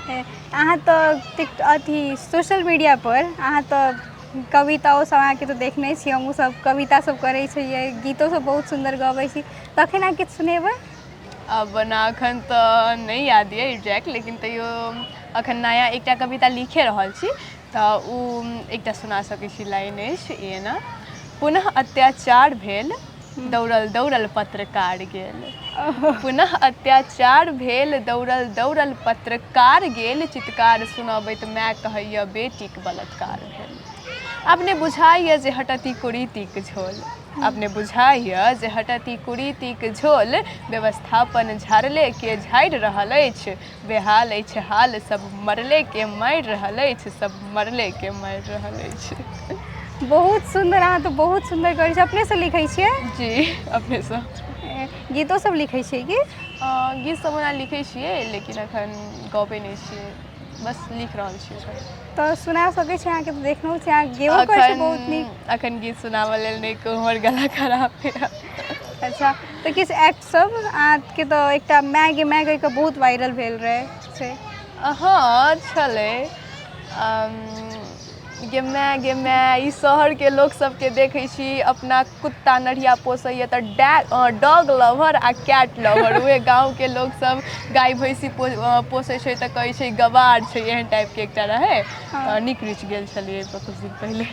अहाँ तो अथी सोशल मीडिया पर अहाँ तो कविताओं सब अहाँके तो देखने छी, हमहूँ सब कविता सब करै छियै, गीतो सब बहुत सुंदर गबै छी, तखन अहाँ किछु सुनेबै? अब ना अखन तऽ नहीं याद है एग्जैक्ट, लेकिन तैयो अखन नया एकटा कविता लिखे रहल छी तऽ उ एकटा सुना सकै छी। लाइन अछि एना: पुनः अत्याचार भेल, दौड़ल दौड़ल पत्रकार गेल। पुनः अत्याचार भेल, दौड़ल दौड़ल पत्रकार गेल। चित्कार सुनबैत माय कहैया बेटीक बलात्कार भेल। अपने बुझाइए जे हटती कुरीतिक झोल, अपने बुझाइए जे हटती कुरीतिक झोल। व्यवस्थापन झाड़ले के झाड़ि रहल अछि, बेहाल अछि हाल, सब मरले के मारि रहल अछि, सब मरले के मारि रहल अछि। बहुत सुंदर, अहाँ तो बहुत सुंदर करै छी। अपने से लिखै छियै? जी, अपने से। गीतो सब लिखै छियै कि? गीत सब ओना लिखै छियै, लेकिन अखन गबै नहीं छियै, बस लिख रहल छियै। तो सुना सकै छी? अहाँके तो देखलहुँ छी अहाँ गेबो करै छी बहुत नीक। अखन गीत सुनाबऽ लेल नहीं कहू, हमर गला खराब है। अच्छा, तो किछु एक्ट सब अहाँके तो एकटा माय गे माय गे के बहुत वायरल भेल रहे से। हाँ छलै। गे माय ई शहर के लोक सबके देखै छी अपना कुत्ता नढ़िया पोसैया तऽ डॉग लवर आ कैट लवर। उहे गाँव के लोग सब गाय भैंसी पोसै छै तऽ कहै छै गवार छै, एहन टाइप के एकटा रहै। नीक रीच गेल छलियै कुछ दिन पहिले।